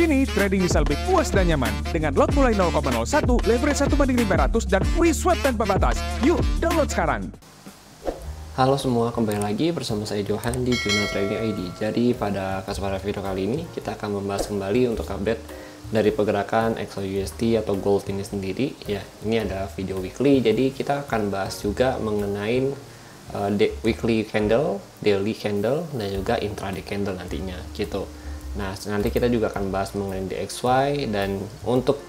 Kini, trading bisa lebih puas dan nyaman. Dengan lot mulai 0,01, leverage 1/500, dan free swap tanpa batas. Yuk, download sekarang! Halo semua, kembali lagi bersama saya Johan di Jurnal Trading ID. Jadi pada kesempatan video kali ini, kita akan membahas kembali untuk update dari pergerakan XAUUSD atau gold ini sendiri. Ya, ini ada video weekly, jadi kita akan bahas juga mengenai weekly candle, daily candle, dan juga intraday candle nantinya gitu. Nah, nanti kita juga akan bahas mengenai DXY, dan untuk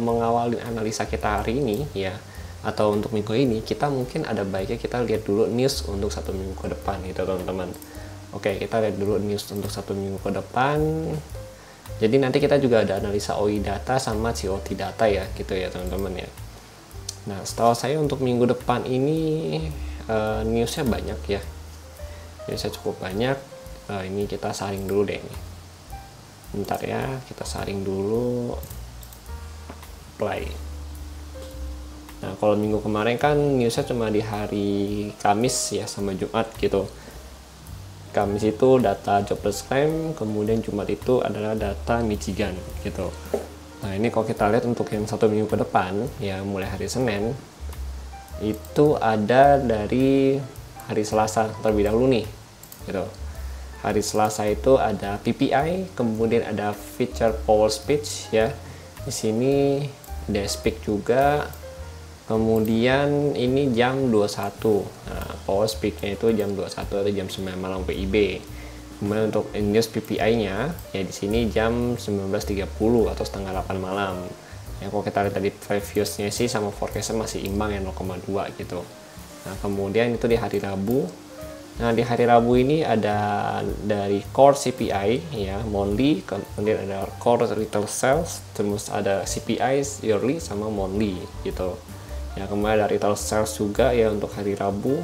mengawali analisa kita hari ini ya, atau untuk minggu ini, kita mungkin ada baiknya kita lihat dulu news untuk 1 minggu ke depan gitu teman-teman. Oke, kita lihat dulu news untuk 1 minggu ke depan. Jadi nanti kita juga ada analisa OI data sama COT data ya gitu ya teman-teman ya. Nah, setahu saya untuk minggu depan ini newsnya banyak ya, newsnya cukup banyak. Ini kita saring dulu deh ini. Bentar ya, kita saring dulu. Play. Nah, kalau minggu kemarin kan newsnya cuma di hari Kamis ya sama Jumat gitu. Kamis itu data jobless claim, kemudian Jumat itu adalah data Michigan gitu. Nah, ini kalau kita lihat untuk yang 1 minggu ke depan ya, mulai hari Senin itu ada dari hari Selasa terlebih dahulu nih gitu. Hari Selasa itu ada PPI, kemudian ada Future Power Speech ya. Di sini ada speak juga. Kemudian ini jam 21. Nah, power speak-nya itu jam 21 atau jam 9 malam WIB. Kemudian untuk news PPI-nya ya di sini jam 19.30 atau setengah 8 malam. Ya, kalau kita lihat tadi previousnya sih sama forecast-nya masih imbang ya 0,2 gitu. Nah, kemudian itu di hari Rabu. Nah, di hari Rabu ini ada dari core CPI ya, monthly, kemudian ada core retail sales, terus ada CPI yearly sama monthly gitu. Ya, kemudian ada retail sales juga ya untuk hari Rabu.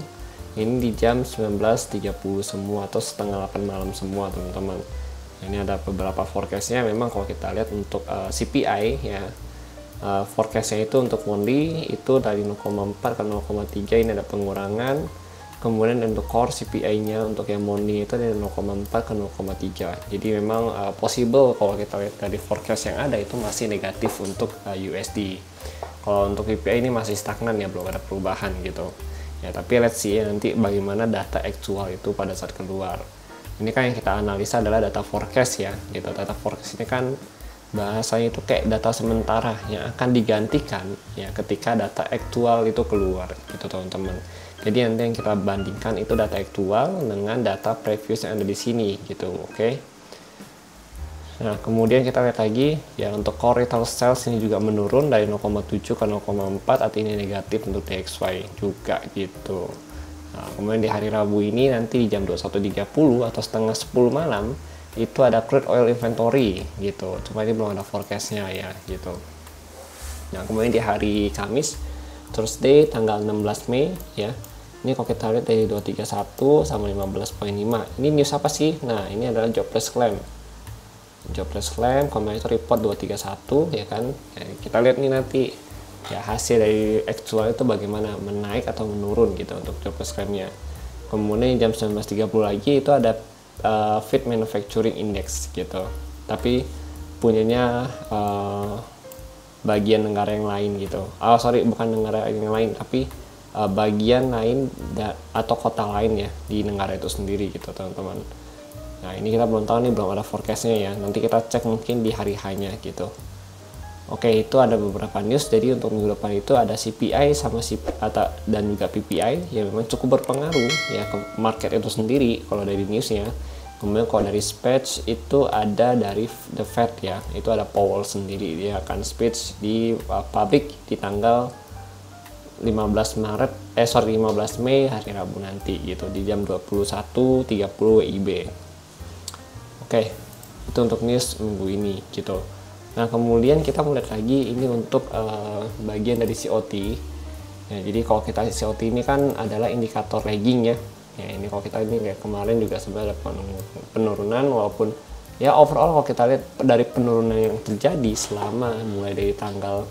Ini di jam 19.30 semua atau setengah 8 malam semua teman-teman. Nah, ini ada beberapa forecast-nya. Memang kalau kita lihat untuk CPI ya, forecast-nya itu untuk monthly itu dari 0,4 ke 0,3 ini ada pengurangan. Kemudian untuk core CPI-nya untuk yang monthly itu dari 0,4 ke 0,3. Jadi memang possible kalau kita lihat dari forecast yang ada itu masih negatif untuk USD. Kalau untuk PPI ini masih stagnan ya, belum ada perubahan gitu. Ya, tapi let's see ya nanti bagaimana data aktual itu pada saat keluar. Ini kan yang kita analisa adalah data forecast ya. Gitu. Data forecast ini kan bahasanya itu kayak data sementara yang akan digantikan ya ketika data aktual itu keluar gitu teman-teman. Jadi nanti yang kita bandingkan itu data aktual dengan data previous yang ada di sini gitu, oke? Nah, kemudian kita lihat lagi ya untuk core retail sales ini juga menurun dari 0,7 ke 0,4, artinya negatif untuk DXY juga gitu. Nah, kemudian di hari Rabu ini nanti di jam 21.30 atau setengah 10 malam itu ada crude oil inventory gitu. Cuma ini belum ada forecastnya ya gitu. Nah, kemudian di hari Kamis Thursday tanggal 16 Mei ya. Ini kalau kita lihat dari 231 sama 15.5. Ini news apa sih? Nah, ini adalah jobless claim. Jobless claim, combined report 231 ya kan. Ya, kita lihat nih nanti ya hasil dari actual itu bagaimana, menaik atau menurun gitu untuk jobless claim-nya. Kemudian jam 19.30 lagi itu ada Feed Manufacturing Index gitu. Tapi punyanya bagian negara yang lain gitu. Oh sorry, bukan negara yang lain, tapi bagian lain atau kota lain ya di negara itu sendiri gitu teman-teman. Nah, ini kita belum tahu nih, belum ada forecastnya ya. Nanti kita cek mungkin di hari hanya gitu. Oke, itu ada beberapa news. Jadi untuk minggu depan itu ada CPI sama dan juga PPI yang memang cukup berpengaruh ya ke market itu sendiri kalau dari newsnya. Kemudian kalau dari speech itu ada dari The Fed ya, itu ada Powell sendiri, dia akan speech di publik di tanggal 15 Mei hari Rabu nanti gitu di jam 21.30 WIB. Oke, itu untuk news minggu ini gitu. Nah, kemudian kita melihat lagi ini untuk bagian dari COT. Ya, jadi kalau kita COT ini kan adalah indikator lagging ya. Ya, ini kalau kita ini kayak kemarin juga sebenarnya penurunan, walaupun ya overall kalau kita lihat dari penurunan yang terjadi selama mulai dari tanggal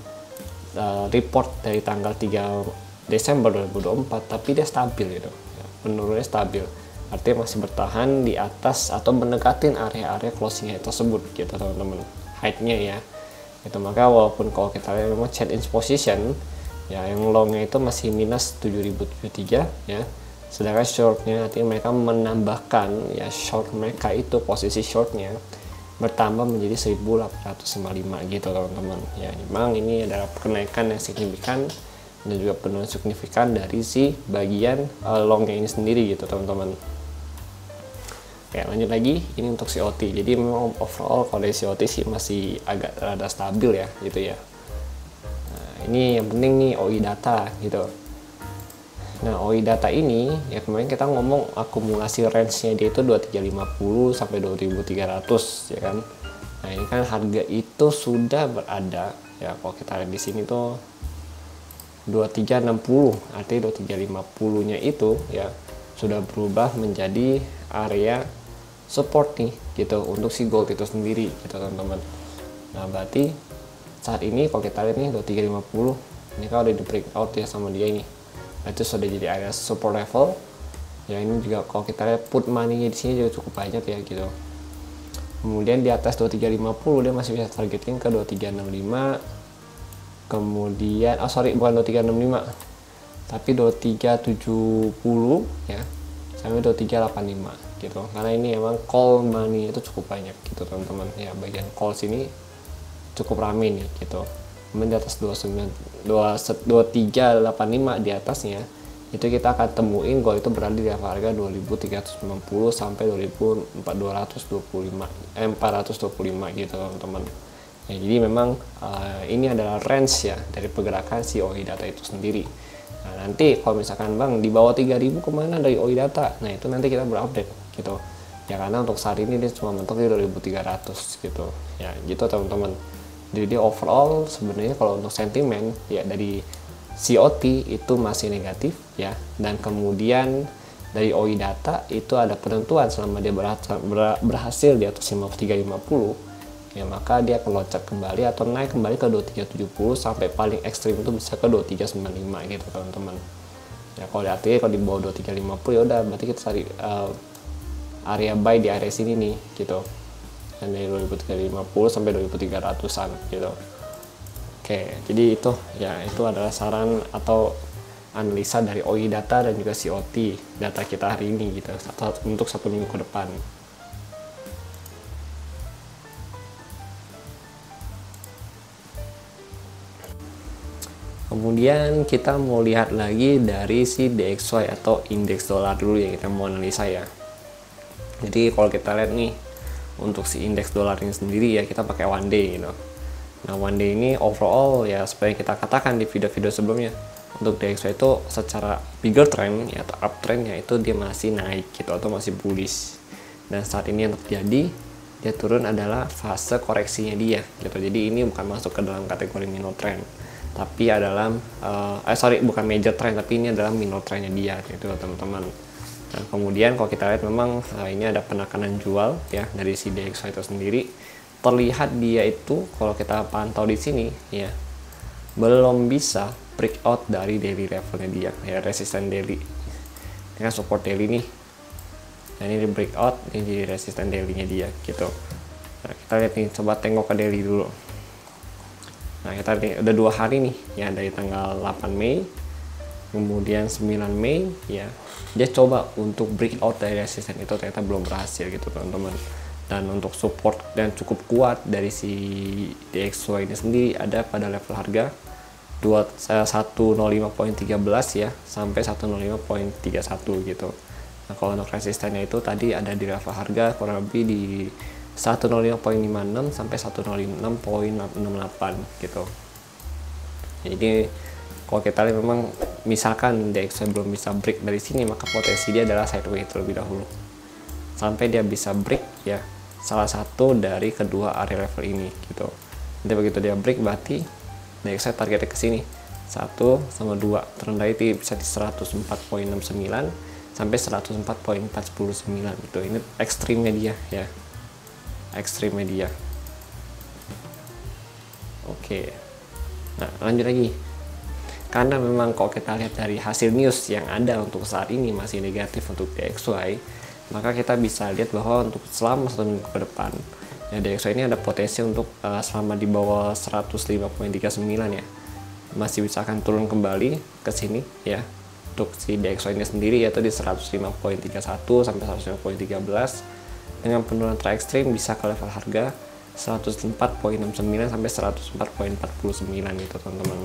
report dari tanggal 3 Desember 2024, tapi dia stabil gitu. Ya, penurunannya stabil. Artinya masih bertahan di atas atau mendekatin area-area closing tersebut gitu teman-teman. height-nya ya. Itu maka walaupun kalau kita lihat memang chart in position ya, yang long-nya itu masih minus 7073 ya. Sedangkan short-nya nanti mereka menambahkan ya, short mereka itu posisi short-nya bertambah menjadi 1855 gitu teman-teman. Ya memang ini adalah kenaikan yang signifikan dan juga penurunan signifikan dari si bagian long-nya ini sendiri gitu teman-teman. Oke, lanjut lagi, ini untuk COT. Jadi memang overall kalau dari COT sih masih agak rada stabil ya gitu ya. Nah, ini yang penting nih OI data gitu. Nah, OI data ini ya kemarin kita ngomong akumulasi range-nya dia itu 2350 sampai 2300 ya kan. Nah, ini kan harga itu sudah berada ya, kalau kita lihat di sini tuh 2360, artinya 2350-nya itu ya sudah berubah menjadi area support nih gitu untuk si gold itu sendiri gitu teman-teman. Nah, berarti saat ini kalau kita lihat nih 2350 ini kalau udah di breakout ya sama dia ini, nah, itu sudah jadi area support level ya. Ini juga kalau kita lihat put money-nya di sini juga cukup banyak ya gitu. Kemudian di atas 2350 dia masih bisa targeting ke 2365, kemudian bukan 2365 tapi 2370 ya sampai 2385 gitu, karena ini emang call money itu cukup banyak gitu teman-teman ya. Bagian call sini cukup rame nih gitu. Kemudian di atas 2385 di atasnya itu kita akan temuin gold itu berada di harga 2390 sampai 425 gitu teman-teman ya. Jadi memang ini adalah range ya dari pergerakan si OI data itu sendiri. Nah, nanti kalau misalkan bang di bawah 3000 kemana dari OI data, nah itu nanti kita berupdate gitu ya, karena untuk saat ini dia cuma mentok di 2300 gitu ya gitu teman-teman. Jadi overall sebenarnya kalau untuk sentimen ya dari COT itu masih negatif ya, dan kemudian dari OI data itu ada penentuan selama dia berhasil di atas 350 ya, maka dia akan loncat kembali atau naik kembali ke 2370 sampai paling ekstrim itu bisa ke 2395 gitu teman-teman ya. Kalau artinya kalau di bawah 2350 ya udah berarti kita cari area buy di area sini nih gitu, dan dari 2350 sampai 2300an gitu. Oke, jadi itu ya, itu adalah saran atau analisa dari OI data dan juga COT data kita hari ini gitu untuk 1 minggu ke depan. Kemudian kita mau lihat lagi dari si DXY atau indeks dolar dulu ya, kita mau analisa ya. Jadi kalau kita lihat nih untuk si indeks dolar ini sendiri ya, kita pakai one day gitu. Nah, one day ini overall ya seperti yang kita katakan di video-video sebelumnya, untuk DXY itu secara bigger trend ya atau uptrend ya itu dia masih naik gitu atau masih bullish. Dan saat ini yang terjadi dia turun adalah fase koreksinya dia gitu. Jadi ini bukan masuk ke dalam kategori minor trend, tapi adalah bukan major trend, tapi ini adalah minor trendnya dia gitu teman-teman. Nah, kemudian kalau kita lihat memang ini ada penekanan jual ya dari si DXY itu sendiri. Terlihat dia itu kalau kita pantau di sini ya belum bisa breakout dari daily levelnya dia ya, resisten daily dengan support daily nih. Nah, ini di breakout, ini jadi resisten daily-nya dia gitu. Nah, kita lihat nih, coba tengok ke daily dulu. Nah, kita lihat udah 2 hari nih ya, dari tanggal 8 Mei kemudian 9 Mei ya, dia coba untuk breakout dari resisten itu, ternyata belum berhasil gitu teman-teman. Dan untuk support dan cukup kuat dari si DXY ini sendiri ada pada level harga 105.13 ya sampai 105.31 gitu. Nah, kalau untuk resistennya itu tadi ada di level harga kurang lebih di 105.56 sampai 106.68 gitu. Jadi kalau kita lihat memang misalkan DXY belum bisa break dari sini, maka potensi dia adalah sideways terlebih dahulu sampai dia bisa break ya salah satu dari kedua area level ini gitu. Nanti begitu dia break berarti DXY targetnya ke sini 1 sama 2, terendah itu bisa di 104.69 sampai 104.419 gitu. Ini ekstrimnya dia ya, ekstrimnya dia. Oke, nah lanjut lagi, karena memang kalau kita lihat dari hasil news yang ada untuk saat ini masih negatif untuk DXY, maka kita bisa lihat bahwa untuk selama 1 minggu ke depan Ya, DXY ini ada potensi untuk selama di bawah 105.39 ya, masih bisa akan turun kembali ke sini ya untuk si DXY ini sendiri, yaitu di 105.31 sampai 105.13 dengan penurunan terekstrim bisa ke level harga 104.69 sampai 104.49 gitu teman-teman.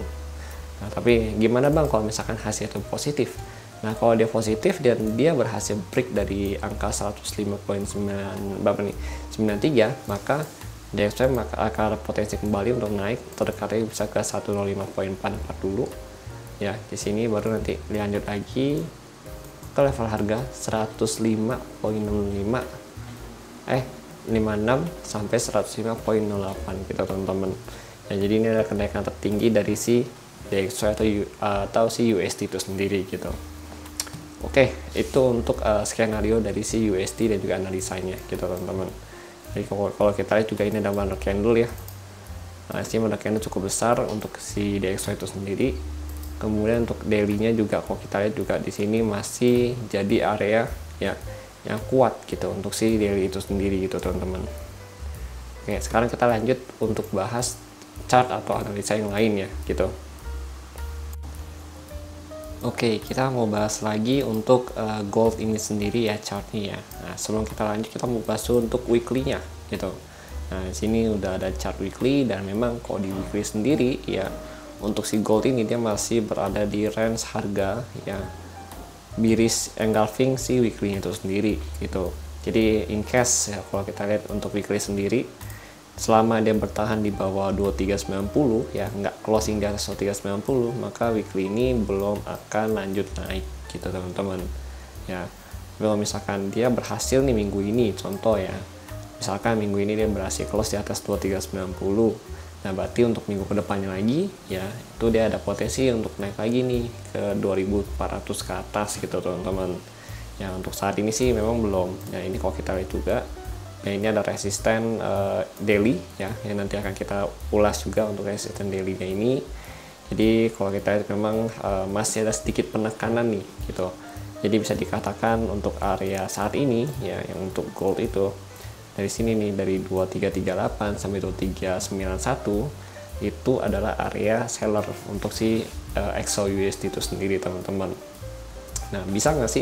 Nah, tapi gimana bang kalau misalkan hasilnya itu positif? Nah, kalau dia positif dan dia berhasil break dari angka 105.93, maka DXY akan ada potensi kembali untuk naik terdekatnya bisa ke 105.44 dulu. Ya, di sini baru nanti dilanjut lagi ke level harga 105.56 sampai 105.08 gitu teman-teman. Ya, jadi ini adalah kenaikan tertinggi dari si DXY atau si USD itu sendiri gitu. Oke, itu untuk skenario dari si USD dan juga analisanya gitu teman-teman. Jadi kalau kita lihat juga ini ada banner candle ya. Nah, ini banner candle cukup besar untuk si DXY itu sendiri. Kemudian untuk daily-nya juga kalau kita lihat juga di sini masih jadi area ya yang kuat gitu untuk si daily itu sendiri gitu teman-teman. Oke, sekarang kita lanjut untuk bahas chart atau analisa yang lain ya gitu. Oke, kita mau bahas lagi untuk gold ini sendiri ya, chartnya ya. Nah, sebelum kita lanjut kita mau bahas untuk weekly-nya gitu. Nah, di sini udah ada chart weekly dan memang kalau di weekly sendiri ya untuk si gold ini dia masih berada di range harga ya bearish engulfing si weekly itu sendiri gitu. Jadi in case ya kalau kita lihat untuk weekly sendiri selama dia bertahan di bawah 2390 ya, nggak closing di atas 2390, maka weekly ini belum akan lanjut naik gitu teman-teman ya. Kalau misalkan dia berhasil nih minggu ini, contoh ya, misalkan minggu ini dia berhasil close di atas 2390, nah berarti untuk minggu kedepannya lagi ya itu dia ada potensi untuk naik lagi nih ke 2400 ke atas gitu teman-teman ya. Untuk saat ini sih memang belum ya. Ini kalau kita lihat juga ya, ini ada resisten daily ya yang nanti akan kita ulas juga untuk resisten daily-nya ini. Jadi kalau kita lihat memang masih ada sedikit penekanan nih gitu. Jadi bisa dikatakan untuk area saat ini ya yang untuk gold itu dari sini nih, dari 2338 sampai 2391 itu adalah area seller untuk si XAUUSD itu sendiri teman-teman. Nah, bisa nggak sih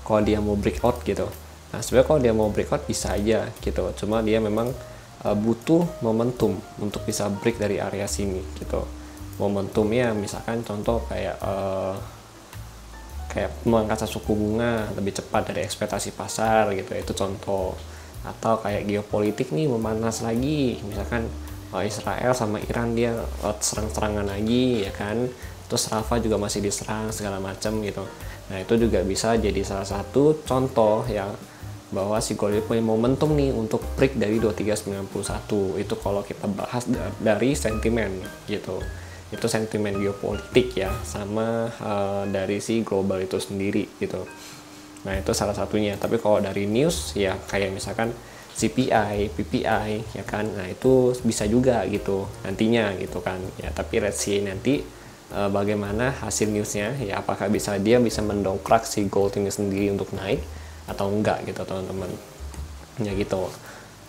kalau dia mau breakout gitu? Nah, sebenarnya kalau dia mau breakout bisa aja gitu, cuma dia memang butuh momentum untuk bisa break dari area sini gitu. Momentumnya misalkan contoh kayak pemangkatan suku bunga lebih cepat dari ekspektasi pasar gitu, itu contoh. Atau kayak geopolitik nih memanas lagi, misalkan Israel sama Iran dia serang-serangan lagi ya kan, terus Rafah juga masih diserang segala macam gitu. Nah, itu juga bisa jadi salah satu contoh yang bahwa si gold punya momentum nih untuk break dari 2391. Itu kalau kita bahas dari sentimen gitu, itu sentimen geopolitik ya, sama dari si global itu sendiri gitu. Nah, itu salah satunya. Tapi kalau dari news ya kayak misalkan CPI, PPI ya kan, nah itu bisa juga gitu nantinya gitu kan ya. Tapi let's see nanti bagaimana hasil newsnya ya, apakah dia bisa mendongkrak si gold ini sendiri untuk naik atau enggak gitu teman-teman ya gitu.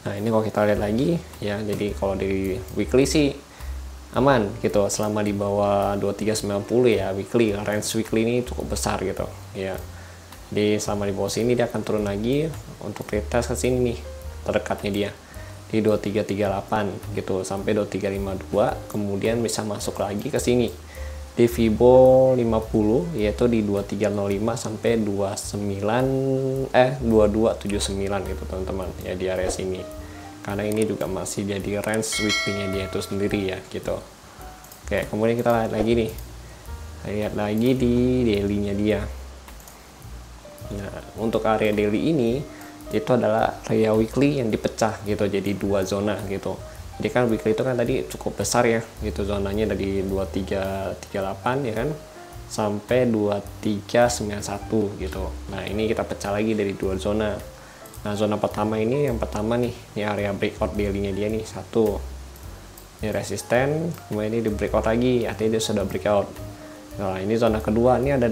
Nah, ini kalau kita lihat lagi ya, jadi kalau di weekly sih aman gitu selama di bawah 2390 ya. Weekly range weekly ini cukup besar gitu ya. Di selama di bawah sini dia akan turun lagi untuk retest ke sini nih terdekatnya dia di 2338 gitu sampai 2352, kemudian bisa masuk lagi ke sini di Fibo 50 yaitu di 2305 sampai 2279 gitu teman-teman ya, di area sini. Karena ini juga masih jadi range weekly-nya dia itu sendiri ya gitu. Oke, kemudian kita lihat lagi nih. Lihat lagi di daily-nya dia. Nah, untuk area daily ini itu adalah area weekly yang dipecah gitu jadi dua zona gitu. Jadi kan weekly itu kan tadi cukup besar ya gitu, zonanya dari 2338 ya kan sampai 2391 gitu. Nah, ini kita pecah lagi dari dua zona. Nah, zona pertama ini, yang pertama nih, ini area breakout daily-nya dia nih, satu. Ini resisten, kemudian ini di breakout lagi, artinya dia sudah breakout. Nah, ini zona kedua, ini ada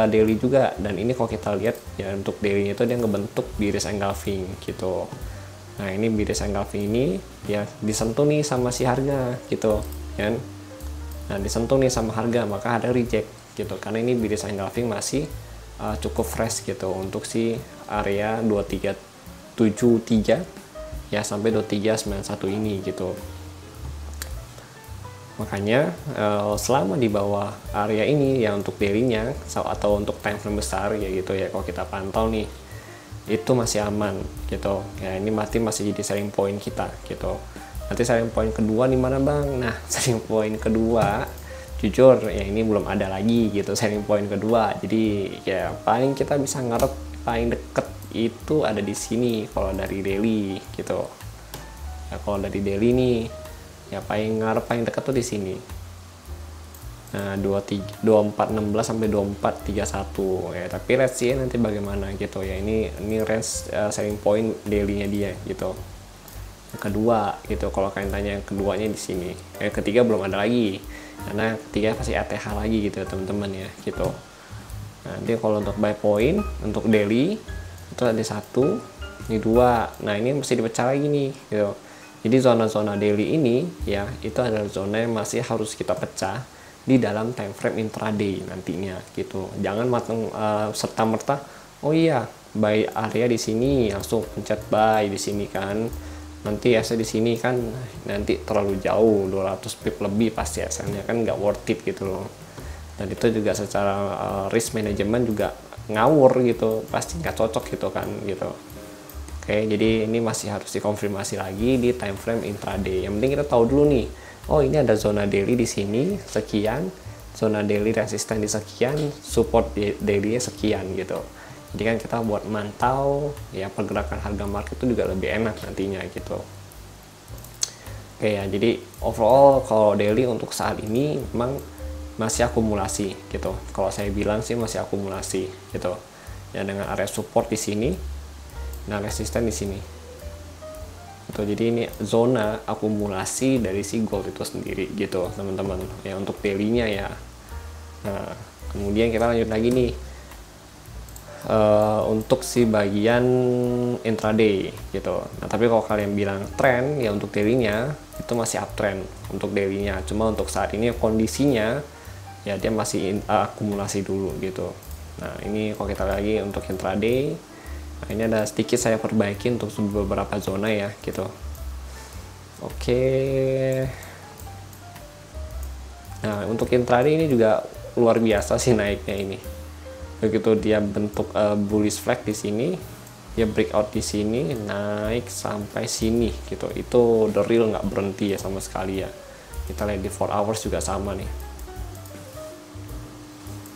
daily juga, dan ini kalau kita lihat ya untuk daily-nya itu dia ngebentuk bearish engulfing gitu. Nah ini biris engulfing ini ya disentuh nih sama si harga gitu kan. Nah disentuh nih sama harga, maka ada reject gitu, karena ini biris engulfing masih cukup fresh gitu untuk si area 2373 ya sampai 2391 ini gitu. Makanya selama di bawah area ini ya untuk daily-nya atau untuk time frame besar ya gitu ya, kalau kita pantau nih itu masih aman gitu ya. Ini masih jadi selling point kita gitu. Nanti selling point kedua di mana bang? Nah selling point kedua jujur ya ini belum ada lagi gitu selling point kedua. Jadi ya paling kita bisa ngarep paling deket itu ada di sini kalau dari daily gitu ya. Kalau dari daily nih ya paling ngarep paling dekat tuh di sini. Nah 2416 sampai 2431 ya, tapi range-nya nanti bagaimana gitu ya. Ini range selling point daily-nya dia gitu. Yang kedua gitu, kalau kalian tanya yang keduanya di sini. Yang ketiga belum ada lagi, karena ketiga pasti ATH lagi gitu teman-teman ya gitu. Nanti kalau untuk buy point untuk daily itu ada 1, ini 2. Nah ini mesti dipecah lagi nih gitu. Jadi zona-zona daily ini ya itu adalah zona yang masih harus kita pecah di dalam time frame intraday nantinya gitu. Jangan serta-merta oh iya buy area di sini langsung pencet buy di sini kan. Nanti ESA di sini kan nanti terlalu jauh 200 pip lebih pasti ESA-nya kan nggak worth it gitu loh. Dan itu juga secara risk management juga ngawur gitu, pasti nggak cocok gitu kan gitu. Oke, jadi ini masih harus dikonfirmasi lagi di time frame intraday. Yang penting kita tahu dulu nih, oh ini ada zona daily di sini sekian, zona daily resisten di sekian, support daily-nya sekian gitu. Jadi kan kita buat mantau ya pergerakan harga market itu juga lebih enak nantinya gitu. Oke ya, jadi overall kalau daily untuk saat ini memang masih akumulasi gitu. Kalau saya bilang sih masih akumulasi gitu. Ya dengan area support di sini. Nah resisten di sini gitu. Jadi ini zona akumulasi dari si gold itu sendiri gitu teman-teman ya untuk daily-nya ya. Nah kemudian kita lanjut lagi nih untuk si bagian intraday gitu. Nah tapi kalau kalian bilang trend ya untuk daily-nya itu masih uptrend untuk daily-nya. Cuma untuk saat ini kondisinya ya dia masih akumulasi dulu gitu. Nah ini kalau kita lagi untuk intraday. Nah, ini ada sedikit saya perbaiki untuk beberapa zona ya gitu. Oke. Nah untuk intraday ini juga luar biasa sih naiknya ini. Begitu dia bentuk bullish flag di sini, dia breakout di sini, naik sampai sini gitu. Itu the real nggak berhenti ya sama sekali ya. Kita lihat di 4 hours juga sama nih.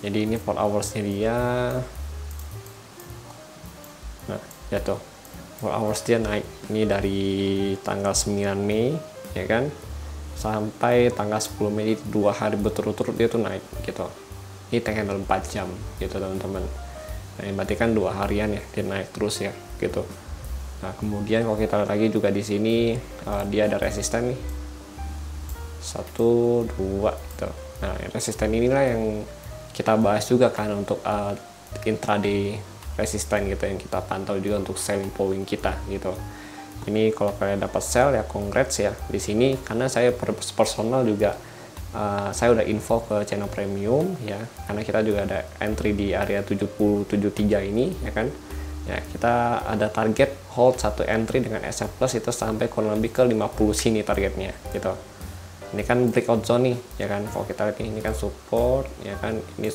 Jadi ini 4 hours-nya dia. Nah, ya tuh 4 hours dia naik ini dari tanggal 9 Mei ya kan sampai tanggal 10 Mei, 2 hari berturut-turut dia tuh naik gitu. Ini candle 4 jam gitu teman-teman. Nah, ini berarti kan 2 harian ya dia naik terus ya gitu. Nah, kemudian kalau kita lihat lagi juga di sini dia ada resisten nih 1, 2 gitu. Nah, resisten inilah yang kita bahas juga kan untuk intraday resisten gitu yang kita pantau juga untuk selling point kita gitu. Ini kalau kalian dapat sell ya congrats ya di sini, karena saya personal juga saya udah info ke channel premium ya, karena kita juga ada entry di area 7073 ini ya kan. Ya kita ada target hold satu entry dengan SF plus itu sampai kurang lebih ke 50 sini targetnya gitu. Ini kan breakout zone nih ya kan. Kalau kita lihat ini kan support ya kan, ini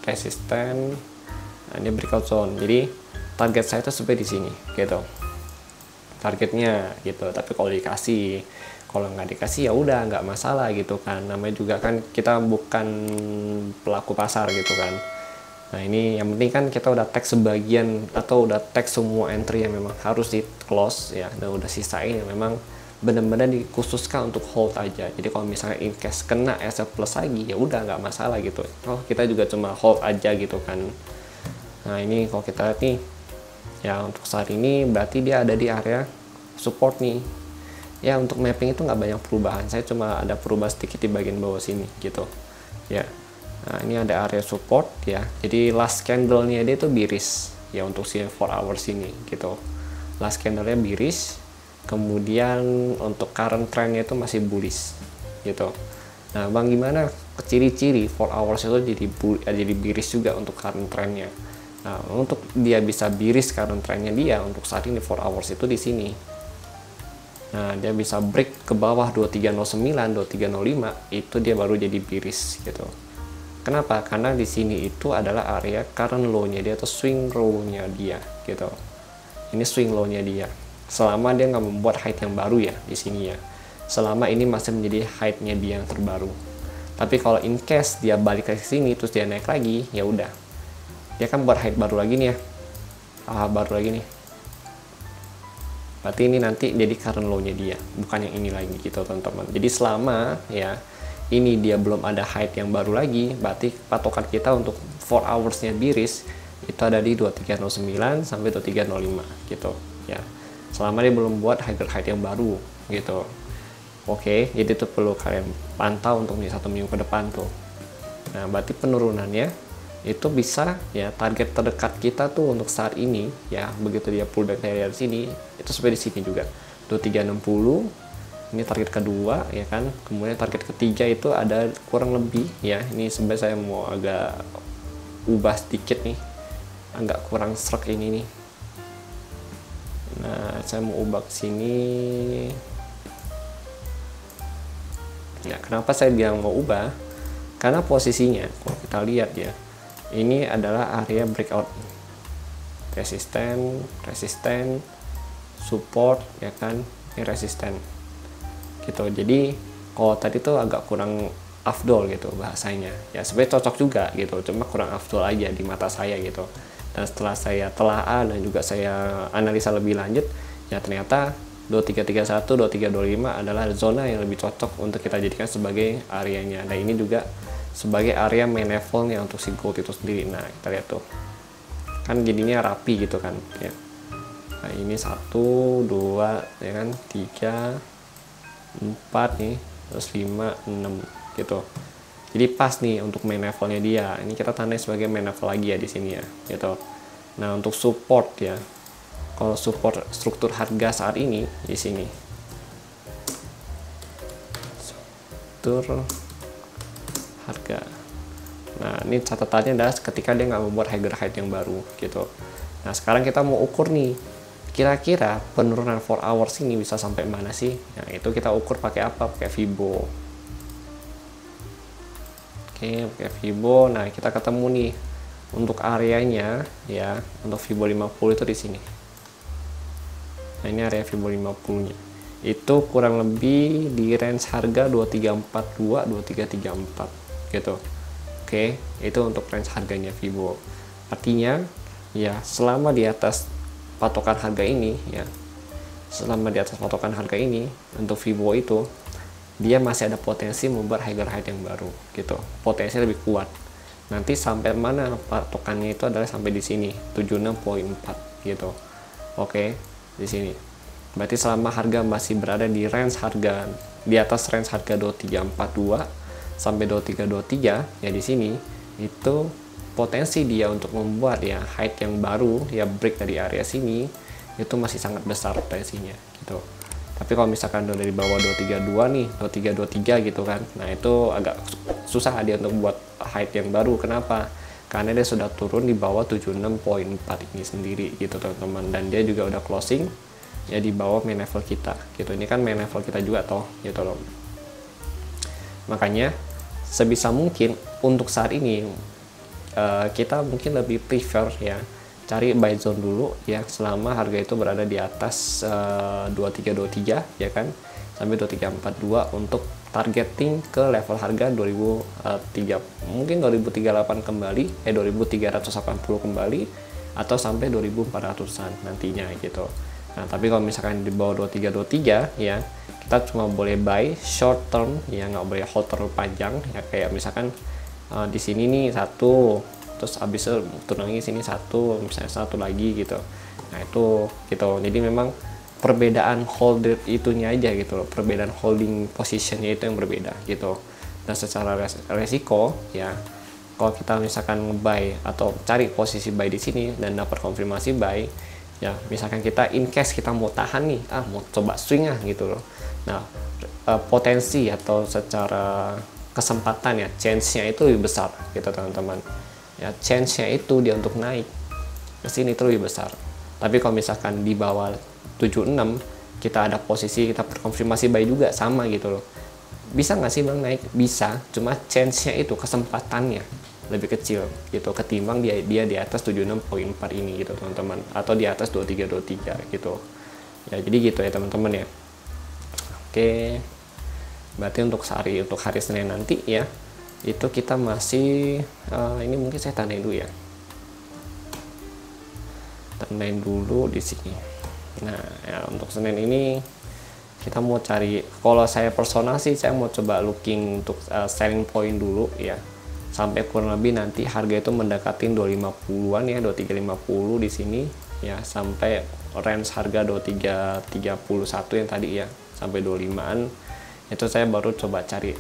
resisten. Nah, ini breakout zone. Jadi target saya tuh sampai di sini gitu. Targetnya gitu. Tapi kalau dikasih, kalau nggak dikasih ya udah nggak masalah gitu kan. Namanya juga kan kita bukan pelaku pasar gitu kan. Nah, ini yang penting kan kita udah tag sebagian atau udah tag semua entry yang memang harus di close ya, dan udah sisain yang memang benar-benar dikhususkan untuk hold aja. Jadi kalau misalnya in case kena SF plus lagi ya udah nggak masalah gitu. Oh, kita juga cuma hold aja gitu kan. Nah ini kalau kita lihat nih ya untuk saat ini berarti dia ada di area support nih ya. Untuk mapping itu nggak banyak perubahan, saya cuma ada perubahan sedikit di bagian bawah sini gitu ya. Nah ini ada area support ya, jadi last candle nya dia itu biris ya untuk si 4 hours ini gitu. Last candle nya biris kemudian untuk current trendnya itu masih bullish gitu. Nah bang, gimana ciri-ciri 4 hours itu jadi bearish juga untuk current trendnya? Nah untuk dia bisa bearish current trendnya dia untuk saat ini 4 hours itu di sini. Nah dia bisa break ke bawah 2309, 2305, itu dia baru jadi bearish gitu. Kenapa? Karena di sini itu adalah area current low-nya dia atau swing low-nya dia gitu. Ini swing low-nya dia. Selama dia nggak membuat high yang baru ya di sini ya. Selama ini masih menjadi high-nya dia yang terbaru. Tapi kalau in case dia balik ke sini terus dia naik lagi, ya udah. Dia kan buat high baru lagi nih ya. Baru lagi nih. Berarti ini nanti jadi current low-nya dia, bukan yang ini lagi gitu teman-teman. Jadi selama ya ini dia belum ada high yang baru lagi, berarti patokan kita untuk 4 hours-nya bearish itu ada di 2309 sampai 2305 gitu ya. Selama dia belum buat high yang baru gitu. Oke, jadi itu perlu kalian pantau untuk 1 minggu ke depan tuh. Nah, berarti penurunannya itu bisa ya, target terdekat kita tuh untuk saat ini ya, begitu dia pullback dari sini itu sampai di sini juga 2360. Ini target kedua ya kan. Kemudian target ketiga itu ada kurang lebih ya, ini sebenarnya saya mau agak ubah sedikit nih, agak kurang serak ini nih. Nah saya mau ubah ke sini ya. Kenapa saya bilang mau ubah? Karena posisinya kalau kita lihat ya, ini adalah area breakout, resisten, support ya kan, ini resisten gitu. Jadi kalau tadi tuh agak kurang afdol gitu bahasanya ya, sebenarnya cocok juga gitu, cuma kurang afdol aja di mata saya gitu. Dan setelah saya telaah dan juga saya analisa lebih lanjut ya, ternyata 2331, 2325 adalah zona yang lebih cocok untuk kita jadikan sebagai areanya. Dan ini juga sebagai area main levelnya untuk si gold itu sendiri. Nah kita lihat tuh kan jadinya rapi gitu kan ya. Nah ini 1, 2 ya kan, 3, 4 nih, terus 5, 6 gitu. Jadi pas nih untuk main levelnya dia. Ini kita tandai sebagai main level lagi ya di sini ya gitu. Nah untuk support ya, kalau support struktur harga saat ini di sini, struktur harga. Nah ini catatannya adalah ketika dia nggak membuat high yang baru gitu. Nah sekarang kita mau ukur nih, kira-kira penurunan 4 hours ini bisa sampai mana sih? Nah itu kita ukur pakai apa? Pakai Fibo. Oke, pakai Fibo. Nah kita ketemu nih untuk areanya ya, untuk Fibo 50 itu di sini. Nah ini area Fibo 50 nya itu kurang lebih di range harga 2342, 2334 gitu. Oke, itu untuk range harganya Fibo. Artinya ya selama di atas patokan harga ini ya, selama di atas patokan harga ini untuk Fibo itu dia masih ada potensi membuat high yang baru gitu, potensi lebih kuat. Nanti sampai mana patokannya itu adalah sampai di sini 76.4 gitu. Oke, di sini berarti selama harga masih berada di range harga di atas range harga 2342 sampai 2323 ya, di sini itu potensi dia untuk membuat ya high yang baru ya, break dari area sini itu masih sangat besar potensinya gitu. Tapi kalau misalkan dari bawah 232 nih, 2323 gitu kan, nah itu agak susah dia untuk buat high yang baru. Kenapa? Karena dia sudah turun di bawah 76.4 ini sendiri gitu teman-teman, dan dia juga udah closing ya di bawah main level kita gitu. Ini kan main level kita juga toh gitu loh. Makanya sebisa mungkin untuk saat ini kita mungkin lebih prefer ya cari buy zone dulu ya, selama harga itu berada di atas 2323 ya kan, sampai 2342 untuk targeting ke level harga 2003, mungkin 2038 kembali 2380 kembali atau sampai 2400-an nantinya gitu. Nah tapi kalau misalkan di bawah 2323 ya, kita cuma boleh buy short term ya, nggak boleh hold terlalu panjang ya. Kayak misalkan di sini nih satu, terus habis itu turun lagi sini satu, misalnya satu lagi gitu. Nah itu gitu. Jadi memang perbedaan holder itunya aja gitu loh, perbedaan holding positionnya itu yang berbeda gitu. Dan secara resiko ya, kalau kita misalkan buy atau cari posisi buy di sini dan dapat konfirmasi buy, Ya, misalkan kita in case kita mau tahan nih, mau coba swing gitu loh. Nah, potensi atau secara kesempatan ya, chance-nya itu lebih besar gitu teman-teman. Ya, chance-nya itu dia untuk naik ke sini itu lebih besar. Tapi kalau misalkan di bawah 76 kita ada posisi kita berkonfirmasi buy juga sama gitu loh. Bisa nggak sih bang naik? Bisa, cuma chance-nya itu kesempatannya lebih kecil gitu ketimbang dia di atas 76.4 ini gitu teman-teman, atau di atas 23 gitu ya. Jadi gitu ya teman-teman ya. Oke, berarti untuk hari Senin nanti ya, itu kita masih ini mungkin saya tandain dulu ya, tandain dulu di sini. Nah ya, untuk Senin ini kita mau cari, kalau saya personal sih saya mau coba looking untuk selling point dulu ya, sampai kurang lebih nanti harga itu mendekatin 250-an ya, 2350 di sini ya, sampai range harga 2331 yang tadi ya, sampai 25-an itu saya baru coba cari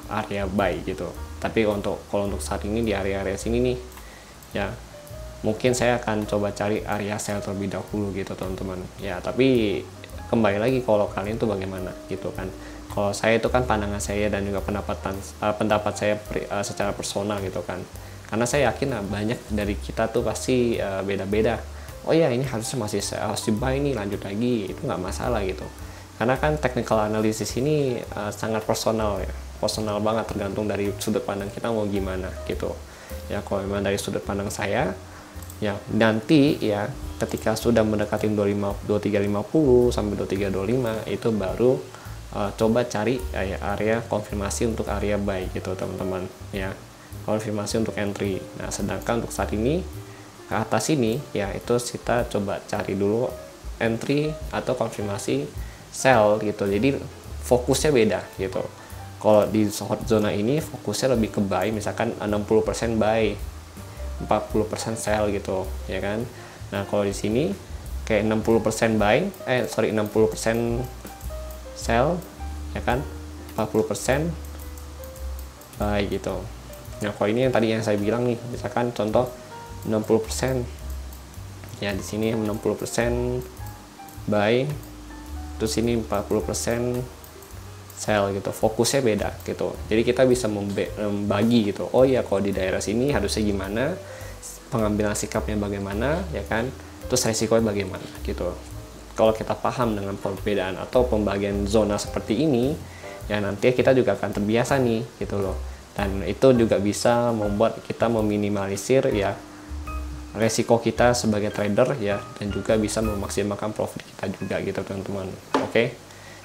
area buy gitu. Tapi kalau untuk saat ini di area sini nih ya, mungkin saya akan coba cari area sell terlebih dahulu gitu teman-teman ya. Tapi kembali lagi kalau kalian tuh bagaimana gitu kan. Kalau saya itu kan pandangan saya dan juga pendapat saya secara personal gitu kan. Karena saya yakin banyak dari kita tuh pasti beda-beda. Oh ya, ini harusnya masih buy nih, lanjut lagi, itu nggak masalah gitu. Karena kan technical analysis ini sangat personal ya, personal banget, tergantung dari sudut pandang kita mau gimana gitu. Ya kalau memang dari sudut pandang saya ya, nanti ya ketika sudah mendekati 2350 sampai 2325 itu baru coba cari area konfirmasi untuk area buy gitu teman-teman ya, konfirmasi untuk entry. Nah sedangkan untuk saat ini ke atas ini ya, itu kita coba cari dulu entry atau konfirmasi sell gitu. Jadi fokusnya beda gitu. Kalau di short zona ini fokusnya lebih ke buy, misalkan 60% buy, 40% sell gitu ya kan. Nah kalau di sini kayak 60% buy, 60% sell ya kan, 40% buy gitu. Nah kalau ini yang tadi yang saya bilang nih, misalkan contoh 60% ya, di sini 60% buy, terus ini 40% sell gitu, fokusnya beda gitu. Jadi kita bisa membagi gitu, oh ya kalau di daerah sini harusnya gimana, pengambilan sikapnya bagaimana ya kan, terus resikonya bagaimana gitu. Kalau kita paham dengan perbedaan atau pembagian zona seperti ini ya, nanti kita juga akan terbiasa nih gitu loh. Dan itu juga bisa membuat kita meminimalisir ya resiko kita sebagai trader ya, dan juga bisa memaksimalkan profit kita juga gitu teman-teman. Oke.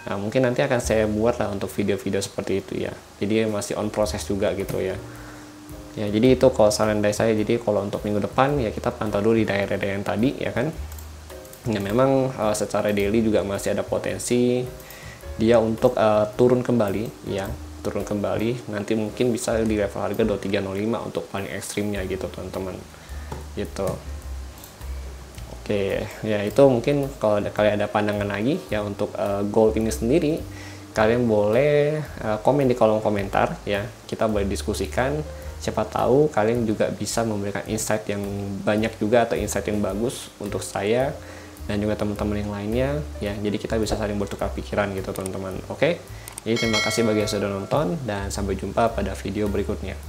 Nah mungkin nanti akan saya buat lah untuk video-video seperti itu ya, jadi masih on proses juga gitu ya. Ya jadi itu kalau saran dari saya. Jadi kalau untuk minggu depan ya kita pantau dulu di daerah-daerah yang tadi ya kan. Ya memang secara daily juga masih ada potensi dia untuk turun kembali ya, turun kembali nanti mungkin bisa di level harga 2305 untuk paling ekstrimnya gitu teman-teman gitu. Oke ya, itu mungkin kalau kalian ada pandangan lagi ya untuk gold ini sendiri, kalian boleh komen di kolom komentar ya, kita boleh diskusikan. Siapa tahu kalian juga bisa memberikan insight yang banyak juga, atau insight yang bagus untuk saya dan juga teman-teman yang lainnya ya. Jadi kita bisa saling bertukar pikiran gitu teman-teman. Oke, jadi terima kasih bagi yang sudah nonton dan sampai jumpa pada video berikutnya.